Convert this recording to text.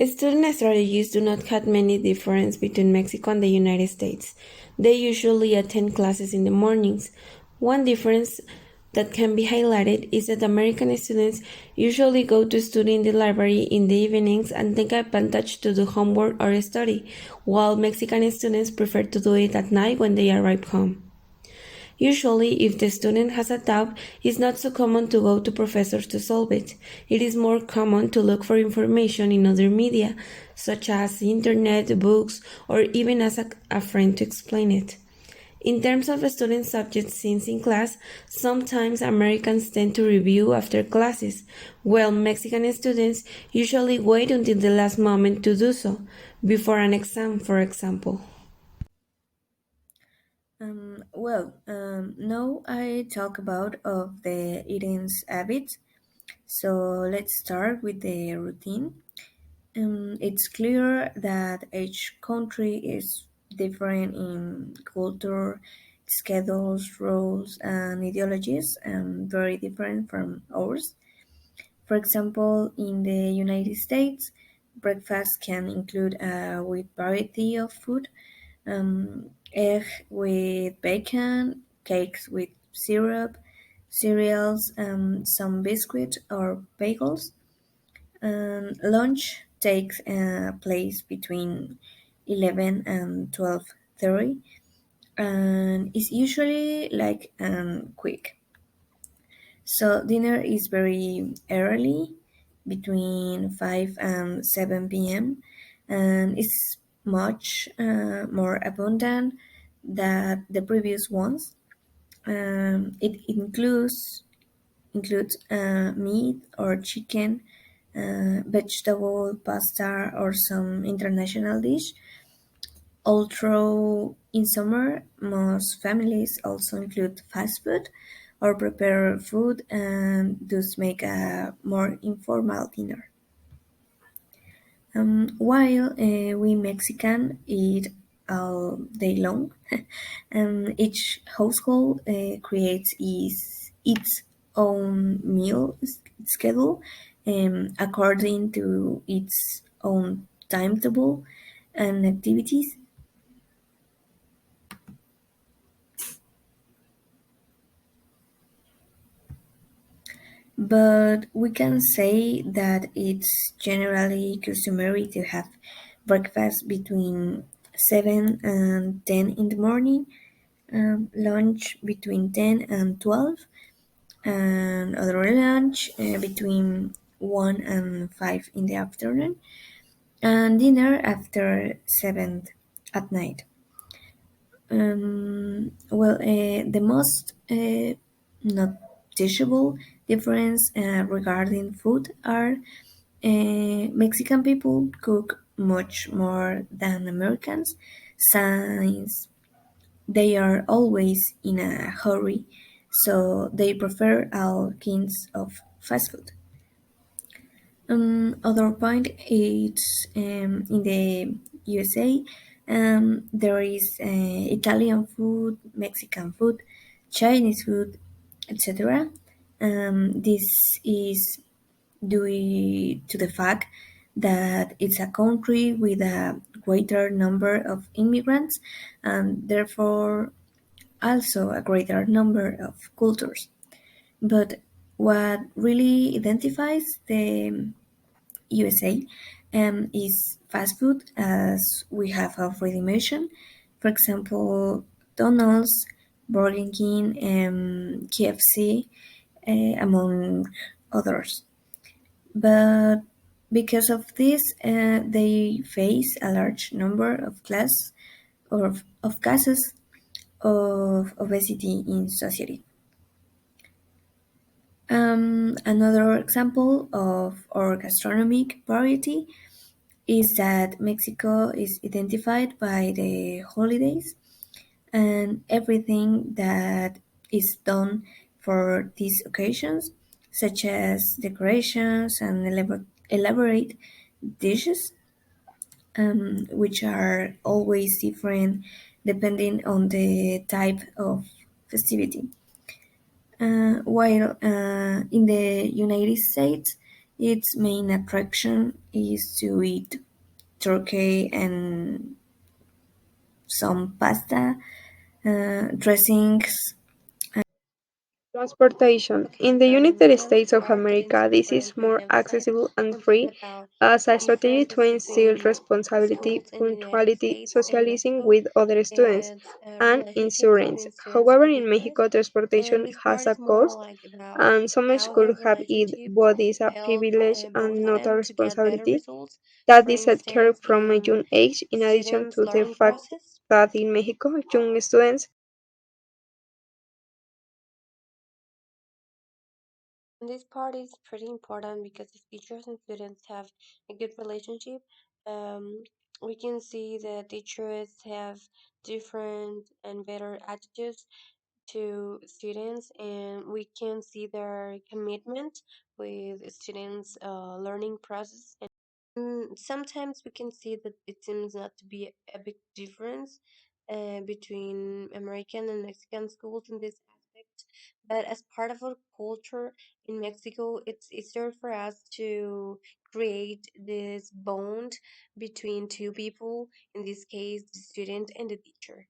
Student strategies do not have many difference between Mexico and the United States. They usually attend classes in the mornings. One difference that can be highlighted is that American students usually go to study in the library in the evenings and take advantage to do homework or study, while Mexican students prefer to do it at night when they arrive home. Usually, if the student has a doubt, it's not so common to go to professors to solve it. It is more common to look for information in other media, such as the internet, books, or even ask a friend to explain it. In terms of student subject scenes in class, sometimes Americans tend to review after classes, while Mexican students usually wait until the last moment to do so, before an exam, for example. Now I talk about of the eating habits. So let's start with the routine. It's clear that each country is different in culture, schedules, rules, and ideologies, and very different from ours. For example, in the United States, breakfast can include a wide variety of food, egg with bacon, cakes with syrup, cereals, some biscuit or bagels. Lunch takes place between 11 and 12:30 and is usually like quick. So dinner is very early, between 5 and 7 p.m., and it's much more abundant than the previous ones. It includes meat or chicken, vegetable, pasta, or some international dish. Although in summer, most families also include fast food or prepare food and thus make a more informal dinner. While we Mexican eat all day long, each household creates its own meal schedule according to its own timetable and activities. But we can say that it's generally customary to have breakfast between 7 and 10 in the morning, lunch between 10 and 12, and other lunch between 1 and 5 in the afternoon, and dinner after 7 at night. The most noticeable difference regarding food are Mexican people cook much more than Americans, since they are always in a hurry, so they prefer all kinds of fast food. Other point is in the USA, there is Italian food, Mexican food, Chinese food, etc. This is due to the fact that it's a country with a greater number of immigrants and therefore also a greater number of cultures. But what really identifies the USA is fast food, as we have already mentioned. For example, McDonald's, Burger King, KFC, among others. But because of this, they face a large number of of cases of obesity in society. Another example of our gastronomic variety is that Mexico is identified by the holidays and everything that is done for these occasions, such as decorations and elaborate dishes, which are always different depending on the type of festivity. While in the United States, Its main attraction is to eat turkey and some pasta, dressings. Transportation. Okay, In the for United instance, States of marketing is America, this important is to more emphasize accessible and something free about as the a strategy to differences instill between responsibility, schools in the United punctuality, States and socializing Mexico. with other students, Its and relationship insurance. between students However, and in teachers. Mexico, And transportation this part has a is more cost, like about and some how their schools have it, relationship but it's a help privilege and both of not a them to get better responsibility results. that For is set care instance, from a in young age, in addition students' to the learning fact process. that in Mexico, young students And this part is pretty important because if teachers and students have a good relationship, um, we can see that teachers have different and better attitudes to students, and we can see their commitment with students' learning process. Sometimes we can see that it seems not to be a big difference between American and Mexican schools in this aspect. But as part of our culture in Mexico, it's easier for us to create this bond between two people, in this case, the student and the teacher.